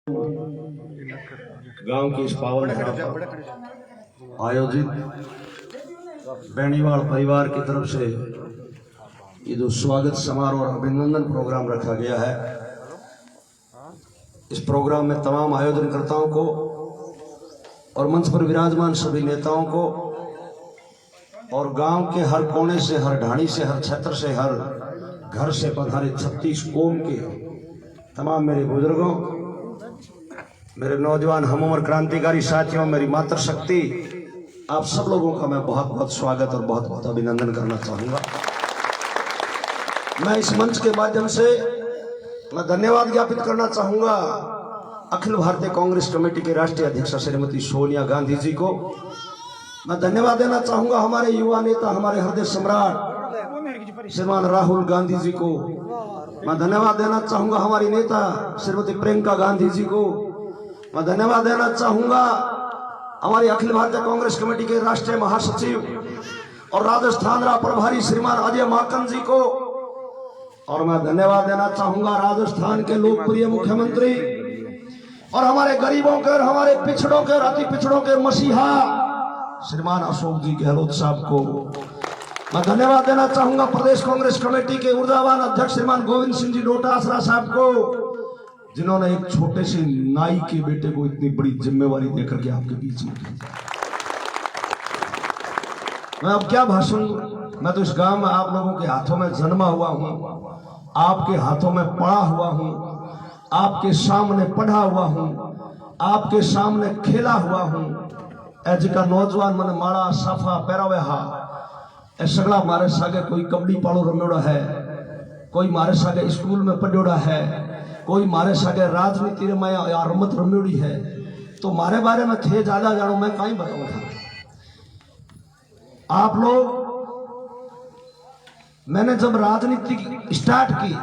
गांव की इस पावन आयोजित बेनीवाल परिवार की तरफ से ये जो स्वागत समारोह और अभिनंदन प्रोग्राम रखा गया है, इस प्रोग्राम में तमाम आयोजनकर्ताओं को और मंच पर विराजमान सभी नेताओं को और गांव के हर कोने से, हर ढाणी से, हर क्षेत्र से, हर घर से पधारे 36 कौम के तमाम मेरे बुजुर्गों, मेरे नौजवान हम उम्र क्रांतिकारी साथियों, मेरी मातृशक्ति, आप सब लोगों का मैं बहुत बहुत स्वागत और बहुत बहुत अभिनंदन करना चाहूंगा। मैं इस मंच के माध्यम से मैं धन्यवाद ज्ञापित करना चाहूंगा अखिल भारतीय कांग्रेस कमेटी के राष्ट्रीय अध्यक्ष श्रीमती सोनिया गांधी जी को। मैं धन्यवाद देना चाहूंगा हमारे युवा नेता, हमारे हृदय सम्राट श्रीमान राहुल गांधी जी को। मैं धन्यवाद देना चाहूंगा हमारी नेता श्रीमती प्रियंका गांधी जी को। मैं धन्यवाद देना चाहूंगा हमारी अखिल भारतीय कांग्रेस कमेटी के राष्ट्रीय महासचिव और राजस्थान प्रभारी श्रीमान अजय माकन जी को। और मैं धन्यवाद देना चाहूंगा राजस्थान के लोकप्रिय मुख्यमंत्री और हमारे गरीबों के और हमारे पिछड़ों के और अति पिछड़ों के मसीहा श्रीमान अशोक जी गहलोत साहब को। मैं धन्यवाद देना चाहूंगा प्रदेश कांग्रेस कमेटी के ऊर्जावान अध्यक्ष श्रीमान गोविंद सिंह जी डोटासरा साहब को, जिन्होंने एक छोटे से नाई के बेटे को इतनी बड़ी जिम्मेवारी देकर के आपके बीच में भेजा। मैं अब क्या भाषण, मैं तो इस गांव में आप लोगों के हाथों में जन्मा हुआ हूं, आपके हाथों में पढ़ा हुआ हूं, आपके सामने पढ़ा हुआ हूं, आपके सामने खेला हुआ हूं। एज का नौजवान मन माड़ा साफा पैरावे हा ए सगड़ा मारे सागे कोई कबड्डी पाड़ो रमेड़ा है, कोई मारे सागे स्कूल में पढ़ोड़ा है, कोई मारे सागे राजनीति में या रमत रमेड़ी है। तो मारे बारे में थे ज्यादा जानो, मैं कहीं बताऊंगा। आप लोग, मैंने जब राजनीति स्टार्ट की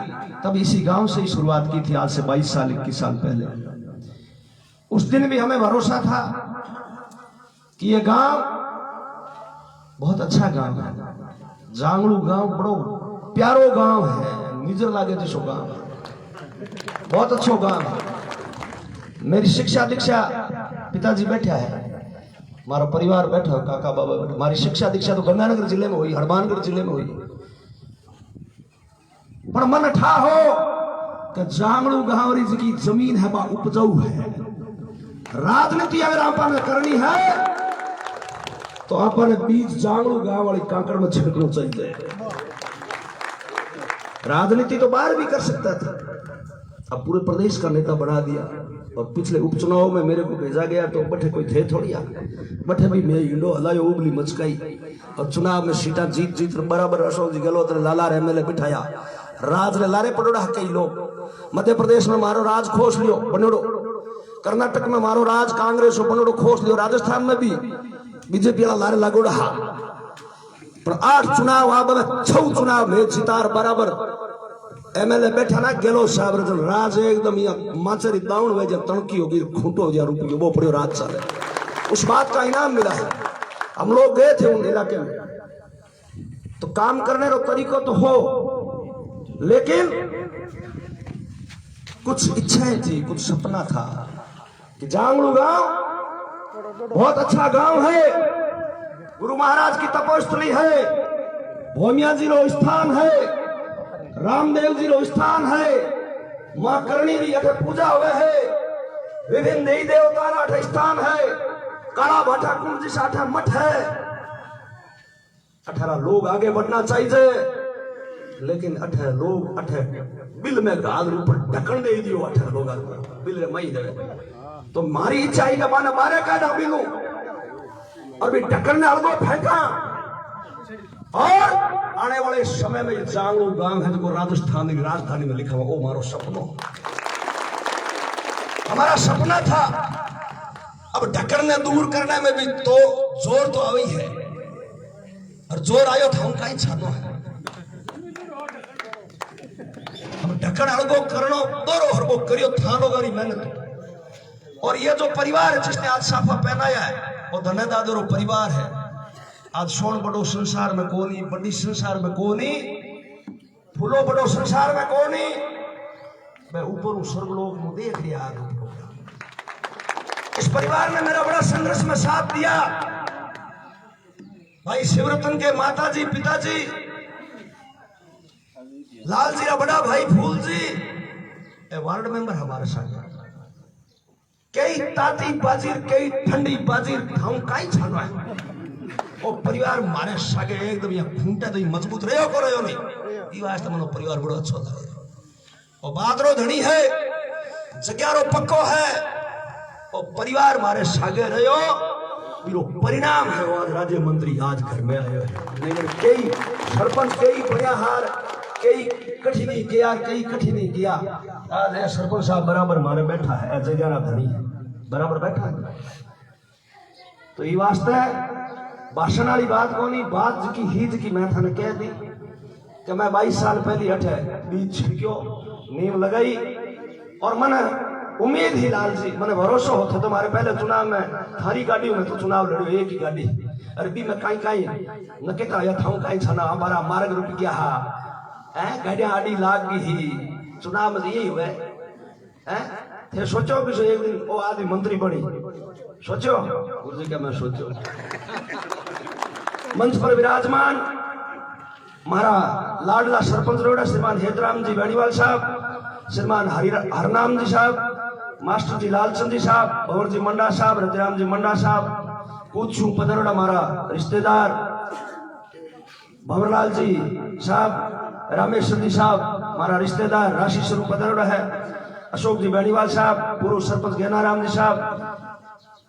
तब इसी गांव से ही शुरुआत की थी, आज से 22 साल 21 साल पहले। उस दिन भी हमें भरोसा था कि ये गांव बहुत अच्छा गांव है। जांगड़ू गांव बड़ो प्यारो गांव है, निजर लागे जैसो गांव, बहुत अच्छो गांव है। मेरी शिक्षा दीक्षा, पिताजी बैठा है, मारा परिवार बैठा, काका बाबा बैठा। हमारी शिक्षा दीक्षा तो गंगानगर जिले में हुई, हनुमानगढ़ जिले में हुई। पर मन ठा हो कि जांगड़ू गांव की जमीन है बा उपजाऊ है। राजनीति अगर आपने करनी है तो आपने बीज जांगड़ू गांव वाली कांकड़ में छिड़कना चाहिए। राजनीति तो बाहर भी कर सकता था, अब पूरे प्रदेश का नेता बना दिया। और पिछले उपचुनाव में मेरे को भेजा गया तो बठे कोई थे थोड़ी, बठे भाई मैं इंडो हलायो उबली मचकाई और चुनाव में सीटा जीत बराबर अशोक जी गहलोत लालार एमएलए बिठाया। राज ने लारे पड़ोड़ा कई लोग। मध्य प्रदेश में मारो राज खोस लियो बनोड़ो, कर्नाटक में मारो राज कांग्रेस बनोड़ो खोस लियो, राजस्थान में भी बीजेपी वाला लारे लागोड़ा। पर 8 चुनाव आ 6 चुनाव में सितार बराबर एमएलए बैठा ना गेलो साहब राज एकदम माचरी दाउन वे जब तणकी होगी खूंटो हो जा रुपये वो पड़े राज चले। उस बात का इनाम मिला है। हम लोग गए थे उन इलाके में, तो काम करने का तरीका तो हो, लेकिन कुछ इच्छाएं थी, कुछ सपना था कि जांगड़ू गांव बहुत अच्छा गांव है, गुरु महाराज की तपोस्थली है, भोमिया जी रो स्थान है, रामदेव जी रो स्थान है, मां करणी जी अठे पूजा हुए है, विभिन्न देवी देवता अठे स्थान है, काला भाटा कुंड जी अठे मठ है। 18 लोग आगे बढ़ना चाहिए, लेकिन 18 लोग अठे बिल में गाल ऊपर ढकन दे दियो। 18 लोग बिल में मई दे तो मारी इच्छा ही माने मारे का ना बिलू और भी ढकन ने अलगो फेंका। और आने वाले समय में जांगड़ू गांव है जो राजस्थान की राजधानी में लिखा हुआ, वो हमारा सपना, हमारा सपना था। अब ढक्कन ने दूर करने में भी तो जोर तो आई है, और जोर आयो था हम कहीं छानो है। हम ढक्कन अलगो करनो दोरो हरबो करियो थानो गारी मेहनत। और ये जो परिवार है जिसने आज साफा पहनाया है, वो धनेदादरो परिवार है। आज सोन बड़ो संसार में कोनी, बड़ी संसार में कोनी, फूलो बड़ो संसार में कोनी। मैं ऊपर स्वर्गलोक में देख लिया इस परिवार ने मेरा बड़ा संघर्ष में साथ दिया। भाई शिवरतन के माताजी, पिताजी, लाल जी का बड़ा भाई फूल जी, वार्ड मेंबर हमारे साथ, कई ताती बाजीर, कई ठंडी बाजीर, हम काई छानो है। वो परिवार मारे सागे एकदम या खूंटा तो मजबूत रहो को रहो नहीं, ये वास्ते मनो परिवार बड़ो अच्छो लगे। वो बादरो धनी है, जग्यारो पक्को है, वो परिवार मारे सागे रहो, बिरो परिणाम है आज राज्य मंत्री आज घर में आयो है। लेकिन कई सरपंच, कई बढ़िया हार, कई कठिनी किया, कई कठिनी किया, आज ये सरपंच साहब बराबर मारे बैठा है, जग्यारा धनी बराबर बैठा है। तो ये वास्ते भाषण वाली बात कोनी, बात की हीज की मैं थाने कह दी कि मैं 22 साल पहले हटे बीज छिड़क्यो, नींव लगाई, और मैंने उम्मीद ही लाल जी, मैंने भरोसा होता तुम्हारे पहले चुनाव में थारी गाड़ी में तो चुनाव लड़ो एक ही गाड़ी, अरबी में काई काई न के का था काई छना हमारा मार्ग रुक गया है, गाड़ियां आड़ी लाग गई ही, चुनाव में यही हुए हैं। थे सोचो कि एक दिन वो आदमी मंत्री बनी, सोचो गुरु जी क्या मैं सोचो। मंच पर विराजमान हमारा लाडला सरपंच रोड़ा श्रीमान हेतराम जी बेणीवाल साहब, श्रीमान हरनाम जी साहब, मास्टर जी लालचंद जी साहब, भंवर जी मंडा साहब, रतिराम जी मंडा साहब, पूछू पदरोड़ा हमारा रिश्तेदार भंवरलाल जी साहब, रामेश्वर जी साहब हमारा रिश्तेदार राशि स्वरूप पदरोड़ा है, अशोक जी बेणीवाल साहब, पूर्व सरपंच ज्ञानाराम जी साहब,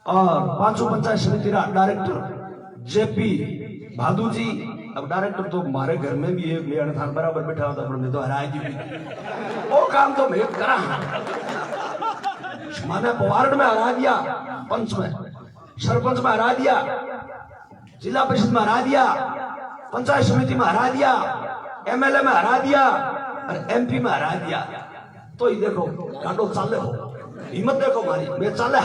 और पांचों पंचायत समिति डायरेक्टर जेपी भादू जी। अब डायरेक्टर तो हमारे घर में भी एक मेरा था बराबर बैठा होता, पर मैं तो हराया जी वो काम तो मैं करा, मैंने वार्ड में हरा दिया, पंच में, सरपंच में हरा दिया, जिला परिषद में हरा दिया, पंचायत समिति में हरा दिया, एमएलए में हरा दिया और एमपी में हरा दिया। तो ये देखो काटो चाले हो, हिम्मत देखो हमारी, मैं चाले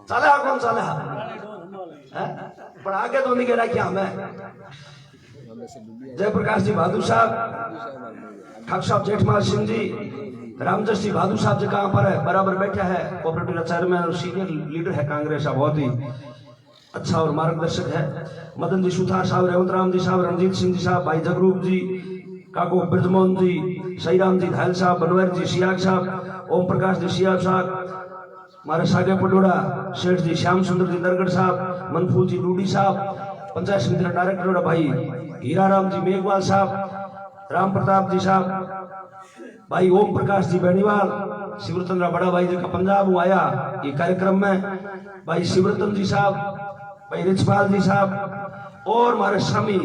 चाले कौन चाले पर आगे तो नहीं कह रहा क्या हमें। जयप्रकाश जी बहादुर साहब, ठाकुर साहब जेठमाल सिंह जी, रामजस जी बहादुर साहब जी कहाँ पर है, बराबर बैठा है, कोऑपरेटिव चेयरमैन और सीनियर लीडर है कांग्रेस का, बहुत ही अच्छा और मार्गदर्शक है। मदन जी सुथार साहब, रेवंत राम जी साहब, रणजीत सिंह जी साहब, भाई जगरूप जी, काको ब्रजमोहन जी, सईराम जी धायल साहब, बनवर जी सियाग साहब, ओम प्रकाश जी सियाग साहब, हमारे सागे पटोड़ा शेठ जी, श्याम सुंदर जी दरगढ़ साहब, मनफूल जी डूडी साहब, पंचायत समिति डायरेक्टर भाई हीराराम जी मेघवाल साहब, राम प्रताप जी साहब, भाई ओम प्रकाश जी बेणीवाल, शिवरतन बड़ा भाई जी का पंजाब आया ये कार्यक्रम में, भाई शिवरतन जी साहब, भाई रिचपाल जी साहब, और हमारे स्वामी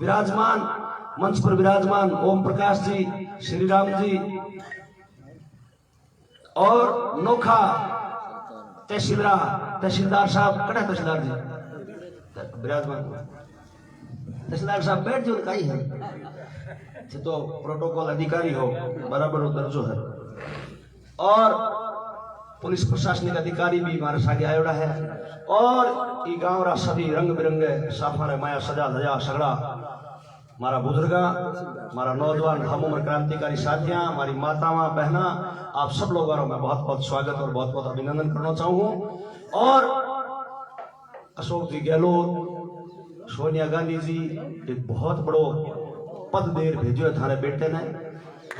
विराजमान मंच पर विराजमान ओम प्रकाश जी, श्री राम जी, और नोखा तहसीलदार साहब, कड़ा तहसीलदार जी विराजमान, तहसीलदार साहब बैठ जो कहीं है तो प्रोटोकॉल अधिकारी हो बराबर दर्जो है, और पुलिस प्रशासनिक अधिकारी भी हमारे साथ आयोड़ा है, और ये गांव रा सभी रंग बिरंगे साफा माया सजा धजा सगड़ा हमारा बुजुर्गा, हमारा नौजवान हम उम्र क्रांतिकारी साथियां, हमारी मातावां बहना, आप सब लोगों का मैं बहुत बहुत स्वागत और बहुत बहुत अभिनंदन करना चाहूँ। और अशोक जी गहलोत, सोनिया गांधी जी एक बहुत बड़ो पद देर भेजो है थारे बेटे ने,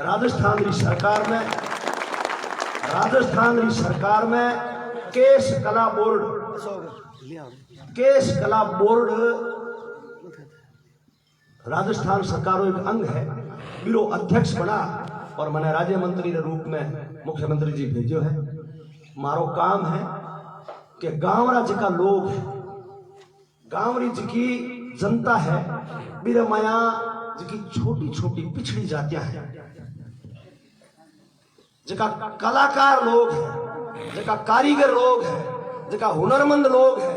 राजस्थान री सरकार में केस कला बोर्ड राजस्थान सरकार एक अंग है, बिरो अध्यक्ष बना और मैंने राज्य मंत्री के रूप में मुख्यमंत्री जी भेजो है। मारो काम है कि गांव रा जिका लोग, गांव री जिकी जनता है, बिरे माया जिकी छोटी छोटी पिछड़ी जातियां हैं, जिका कलाकार लोग है, जिका कारीगर लोग है, जिका हुनरमंद लोग है,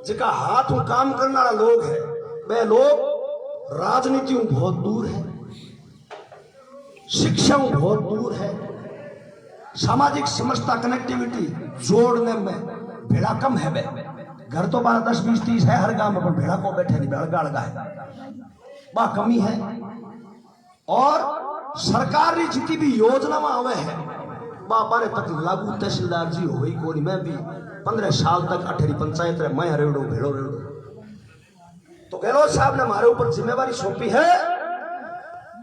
जिका हाथों काम करने वाला लोग है, वे लोग राजनीति बहुत दूर है, शिक्षा बहुत दूर है, सामाजिक समरसता कनेक्टिविटी जोड़ने में भेड़ा कम है। घर तो 12, 10, 20, 30 है हर गांव में, पर भेड़ा को बैठे नहीं, भेड़ा गाड़ है, बा कमी है। और सरकार की जितनी भी योजना में आवे है बापा ने पति लागू तहसीलदार जी हो गई कोनी मैं भी 15 साल तक अठेरी पंचायत रे मैं रेड़ो भेड़ो रेड़ो। तो गहलोत साहब ने हमारे ऊपर जिम्मेवारी सौंपी है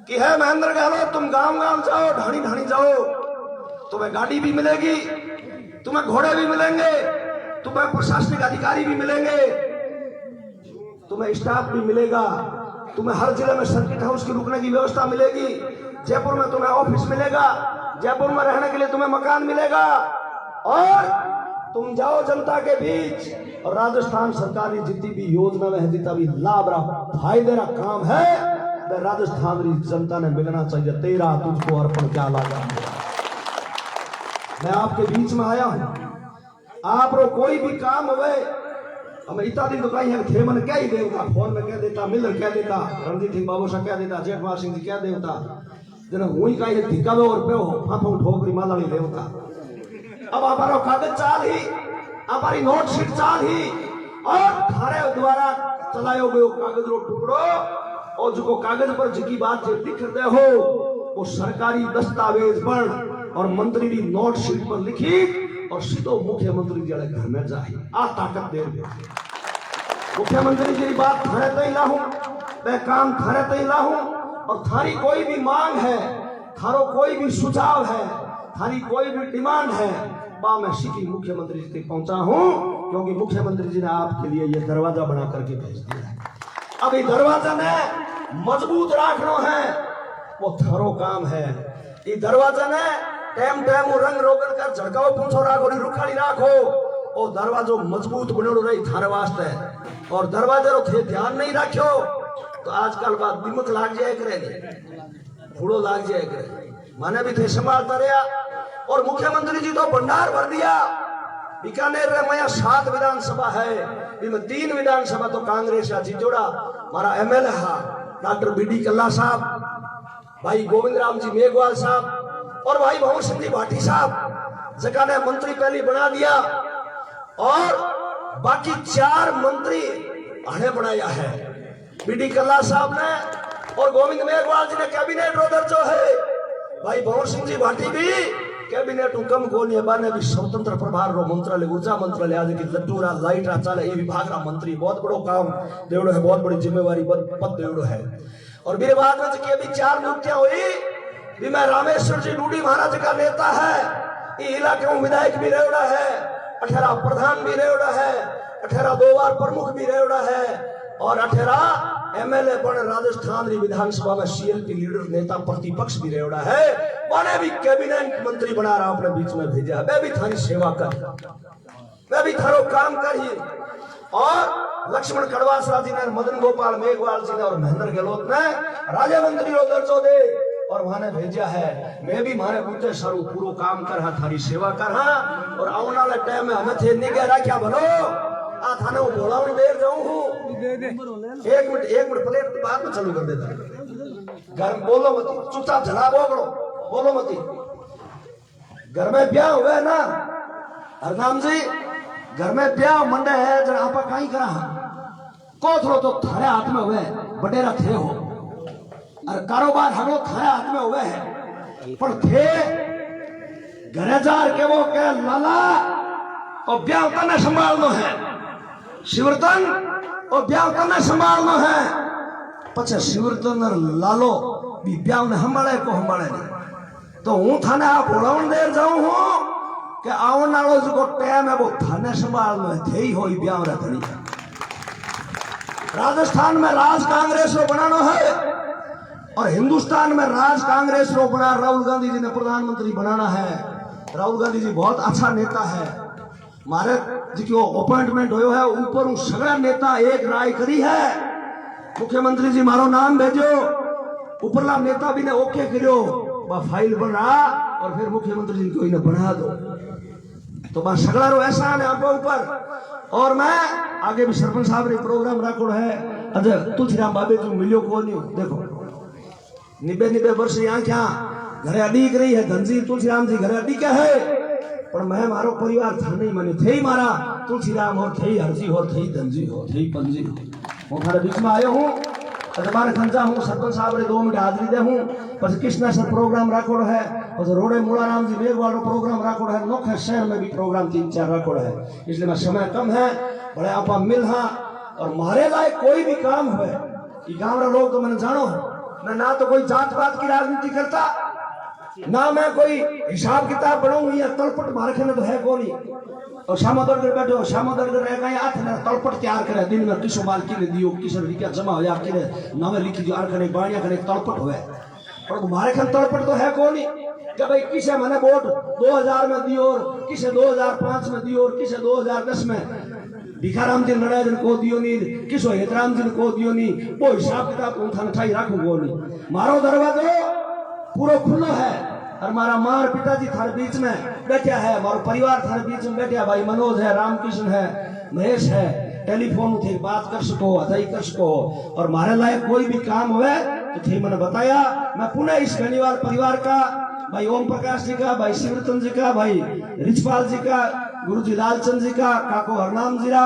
कि है महेंद्र गहलोत, तुम गांव गांव जाओ, ढाणी ढाणी जाओ, तुम्हें गाड़ी भी मिलेगी, तुम्हें घोड़े भी मिलेंगे, तुम्हें प्रशासनिक अधिकारी भी मिलेंगे, तुम्हें स्टाफ भी मिलेगा, तुम्हें हर जिले में सर्किट हाउस की रुकने की व्यवस्था मिलेगी, जयपुर में तुम्हें ऑफिस मिलेगा, जयपुर में रहने के लिए तुम्हें मकान मिलेगा, और तुम जाओ जनता के बीच और राजस्थान सरकार की जितनी भी योजना में है, जितना भी लाभ रहा फायदे रहा काम है, राजस्थान की जनता ने मिलना चाहिए। तेरा तुझको अर्पण क्या लागा। मैं आपके बीच में आया हूं, आप रो कोई भी काम हुए, हमें इतना दिन तो कहीं है थे मन क्या ही देवता, फोन में कह देता, मिलर कह देता, रणजीत सिंह बाबू शाह कह देता, जेठवाल सिंह जी कह देवता, जना हुई कहीं धिक्का और पे हो फाफों ठोकरी मालाली देवता। अब हमारा कागज चाल ही, हमारी नोट शीट चाल ही, और थारे द्वारा चलायो गयो कागज रो टुकड़ो, और जो कागज पर जिकी बात जो लिख रहे हो वो सरकारी दस्तावेज पर और मंत्री की नोट शीट पर लिखी और सीधो मुख्यमंत्री जी घर में जाए। आ ताकत दे मुख्यमंत्री जी की बात थारे तई लाहूं, मैं काम थारे तई लाहूं, और थारी कोई भी मांग है, थारो कोई भी सुझाव है, थारी कोई भी डिमांड है, बा मैं सीधी मुख्यमंत्री जी तक पहुंचा हूं, क्योंकि मुख्यमंत्री जी ने आपके लिए यह दरवाजा बना करके भेज दिया है। अभी दरवाजा ने मजबूत रखना है, वो थारो काम है। ये दरवाजा ने टेम टेम रंग रोगन कर झड़काओ पूछो राखो रुखाड़ी राखो, ओ दरवाजो मजबूत बनेड़ो रही थारे वास्ते, और दरवाजे रो थे ध्यान नहीं रखो तो आजकल बात दिमक लाग जाए करे, फूड़ो लाग जाए करे, माने भी थे संभालता रहा। और मुख्यमंत्री जी तो भंडार भर दिया। बीकानेर रे मैं 7 विधानसभा है, इनमें 3 विधानसभा तो कांग्रेस या जीतोड़ा, हमारा एमएलए हा डॉक्टर बीडी कल्ला साहब, भाई गोविंद राम जी मेघवाल साहब, और भाई भंवर सिंह जी भाटी साहब, जगह ने मंत्री पहले बना दिया, और बाकी 4 मंत्री हने बनाया है। बीडी कल्ला साहब ने और गोविंद मेघवाल जी ने कैबिनेट रोदर जो है, भाई भंवर सिंह जी भाटी भी कैबिनेट कम कोनी बाने भी स्वतंत्र प्रभार रो मंत्रालय, ऊर्जा मंत्रालय आज की लट्टूरा लाइट रा चाले ये विभाग रा मंत्री, बहुत बड़ो काम देवड़ो है, बहुत बड़ी जिम्मेवारी पद देवड़ो है। और मेरे बाद में के भी 4 नियुक्तियां हुई, भी मैं रामेश्वर जी डूडी महाराज का नेता है, ये इलाके में विधायक भी रेवड़ा है, 18 प्रधान भी रेवड़ा है, 18 2 बार प्रमुख भी रेवड़ा है, और 18 एमएलए बन राजस्थान विधानसभा में सीएलपी लीडर नेता प्रतिपक्ष भी रेवड़ा है, मैंने भी कैबिनेट मंत्री बना रहा अपने बीच में भेजा। मैं भी थारी सेवा कर, मैं भी थारो काम कर ही। और लक्ष्मण कड़वासरा जी ने, मदन गोपाल मेघवाल जी ने और महेंद्र गहलोत ने राज्य मंत्री रो दर्जो दे और वहां ने भेजा है। मैं भी मारे पूछे सारू पूरा काम कर हा, थारी सेवा कर हा, और आने वाले टाइम में हमें थे निगह रखा भलो आ थाने वो बोलावन देर जाऊं हूं। 1 मिनट प्लेट बाद में चालू कर देता। घर बोलो मत, चुपचाप झला बोगड़ो, बोलो मत। घर में ब्याह हुआ है ना हरनाम जी, घर में ब्याह मंडे है, जरा आपा कहीं करा को थोड़ो तो थारे हाथ में हुए बडेरा थे हो, और कारोबार हगलो थारे हाथ में हुए है, पर थे घरे जार के वो के लाला और ब्याह करना संभालना है, शिवरतन और ब्याह करना संभालना है, पछे शिवरतन और लालो भी ब्याह ने संभाले को संभाले नहीं। तो हूं थाने आप बोलावन देर जाऊं हूं कि आवन वालों जो टाइम है वो थाने संभालना है, थे ही हो ब्याह रहते नहीं। राजस्थान में राज कांग्रेस रो बनाना है, और हिंदुस्तान में राज कांग्रेस रो बना राहुल गांधी जी ने प्रधानमंत्री बनाना है। राहुल गांधी जी बहुत अच्छा नेता है, मारे जी अपॉइंटमेंट हो है, ऊपर सगड़ा नेता एक राय करी है, मुख्यमंत्री जी मारो नाम भेजो, ऊपरला नेता भी ने ओके करो, फाइल बन रहा और फिर मुख्यमंत्री जी को इन्हें बना दो, तो बस सगड़ा रो एहसान है आप ऊपर। और मैं आगे भी सरपंच साहब ने प्रोग्राम रखो है, अजय तुलसीराम बाबे जो मिलो को नहीं, देखो 90 वर्ष यहाँ क्या घरे अडीक रही है, धनजी तुलसीराम जी घरे अडीक है, पर मैं मारो परिवार था नहीं माने, थे ही मारा तुलसीराम हो, थे ही हरजी हो, थे ही धनजी हो, थे ही पंजी हो, वो हमारे बीच में आयो हूँ। मारे खंजा हूँ सरपंच साहब रे 2 मिनट हाजिरी दे हूँ पर कृष्णा सर प्रोग्राम राखोड़ है और रोडे मूलाराम जी मेघवाल प्रोग्राम राखोड़ है नोखे शहर में भी प्रोग्राम 3-4 राखोड़ है इसलिए मैं समय कम है बड़े आप मिल हाँ और मारे लायक कोई भी काम हुए ये गाँव रे लोग तो मैंने जानो मैं ना तो कोई जात पात की राजनीति करता ना मैं कोई हिसाब किताब बनाऊं या तलपट मारखे में तो है कौन ही और श्यामोदर कर बैठो श्यामोदर कर रह गए हाथ में तलपट तैयार करे दिन में किसो माल की दियो किस रिका जमा हो या कि नामे लिखी जो आरखने बाणिया खने तलपट हुए और मारे खन तलपट तो है कौन ही कि भाई किसे मैंने वोट 2000 में दियो और किसे 2005 में दियो और किसे 2010 में भिखाराम जी नड़ाजन को दियो नी किसो हेतराम जी को दियो नी वो हिसाब किताब उठाने ठाई रखूंगो नहीं मारो दरवाजो पूरा खुला है और मारा मार पिताजी थारे बीच में बैठा है मारो परिवार थारे बीच में बैठा भाई मनोज है रामकृष्ण है महेश है टेलीफोन थे बात कर सको अदाई कर सको और मारे लायक कोई भी काम हुए तो थे मैंने बताया मैं पुनः इस गणिवाल परिवार का भाई ओम प्रकाश जी का भाई शिवरतन जी का भाई रिचपाल जी का गुरु जी लालचंद जी का काको हरनाम जीरा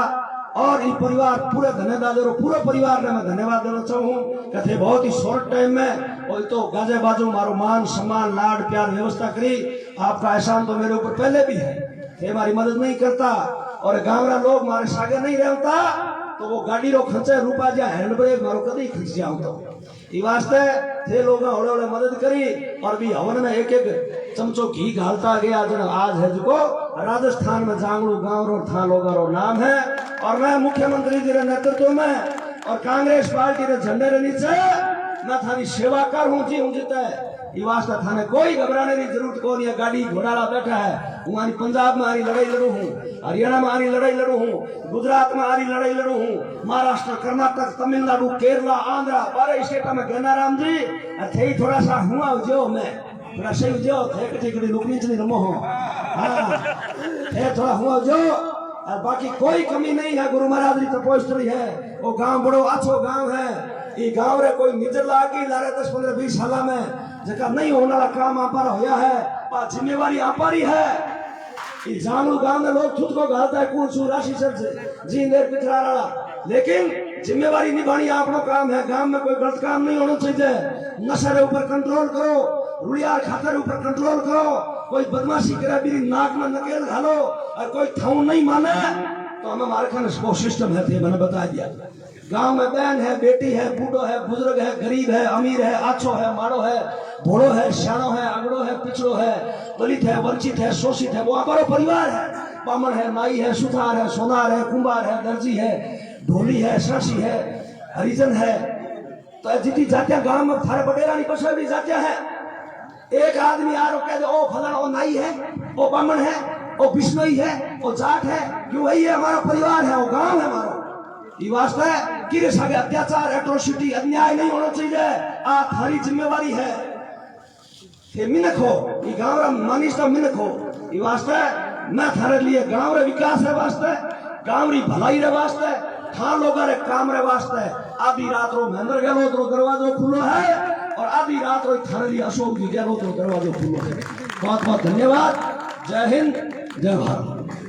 और ये परिवार पूरे धन्यवाद और पूरे परिवार ने मैं धन्यवाद देना चाहूँ कहते बहुत ही शॉर्ट टाइम में और तो गाजे बाजू मारो मान सम्मान लाड प्यार व्यवस्था करी आपका एहसान तो मेरे ऊपर पहले भी है थे हमारी मदद नहीं करता और गाँव रा लोग मारे सागे नहीं रहता तो वो गाड़ी रो खर्चे रूपा जा हैंड ब्रेक मारो कभी खींच जाऊं तो ये वास्ते थे लोग हौले हौले मदद करी और भी हवन में एक चमचो घी घालता गया जन आज है जो राजस्थान में जांगड़ू गांव और था लोगों रो नाम है और मैं मुख्यमंत्री जी के नेतृत्व में और कांग्रेस पार्टी के झंडे के नीचे मैं थारी सेवा कर हूँ जी हूँ जीता है ये वास्ते थाने कोई घबराने की जरूरत को नहीं है गाड़ी घोड़ाला बैठा है हमारी पंजाब में आरी लड़ाई लड़ू हूँ हरियाणा में आरी लड़ाई लड़ू हूँ गुजरात में आरी लड़ाई लड़ू हूँ महाराष्ट्र कर्नाटक तमिलनाडु केरला आंध्रा 12 स्टेट में गन्नाराम जी थे थोड़ा सा हुआ जो मैं थोड़ा सही जो थे कटी लुकनी चली रमो हो हाँ थे थोड़ा हुआ जो और बाकी कोई कमी नहीं है गुरु महाराज की तपोस्त्री है वो गांव बड़ो अच्छो गांव है ये गांव रे कोई निजर लागी लारे 10-15-20 साल में जका नहीं होने वाला काम आप पर होया है पर जिम्मेवारी आप पर ही है ये जानू गांव में लोग खुद को घालता है कौन सू राशि सर जी देर पिछड़ा रहा लेकिन जिम्मेवारी निभानी आपनो काम है गांव में कोई गलत काम नहीं होना चाहिए नशे ऊपर कंट्रोल करो रुड़िया खातर ऊपर कंट्रोल करो कोई बदमाशी करे मेरी नाक में नकेल घालो और कोई थाऊ नहीं माने तो हमें हमारे खाने वो सिस्टम है थे मैंने बता दिया गांव में बहन है बेटी है बूढ़ो है बुजुर्ग है गरीब है अमीर है आछो है माड़ो है भोड़ो है श्याणो है अगड़ो है पिछड़ो है दलित है वंचित है शोषित है वो हमारा परिवार है बामण है नाई है सुथार है सोनार है कुंभार है दर्जी है ढोली है सासी है हरिजन है तो जितनी जातियां गांव में थारे बडेरा नहीं पसंद भी जातियां है एक आदमी आ रो कह दे ओ फलाना ओ नाई है ओ बामण है ओ बिश्नोई है ओ जाट है क्यों वही है हमारा परिवार है वो गांव है हमारा ये वास्ते कि सागे अत्याचार एट्रोसिटी अन्याय नहीं होना चाहिए आप हमारी जिम्मेवारी है ये मिनख हो ये गांव रा मानिस्ता मिनख हो ये वास्ते मैं थारे लिए गांव रे विकास रे वास्ते गांव री भलाई रे वास्ते थान लोगों रे काम रे वास्ते आधी रात रो महेंद्र गहलोत रो दरवाजो खुलो है और आधी रात रो थाने लिए अशोक जी गहलोत रो दरवाजो खुलो है बहुत बहुत धन्यवाद जय हिंद जय भारत।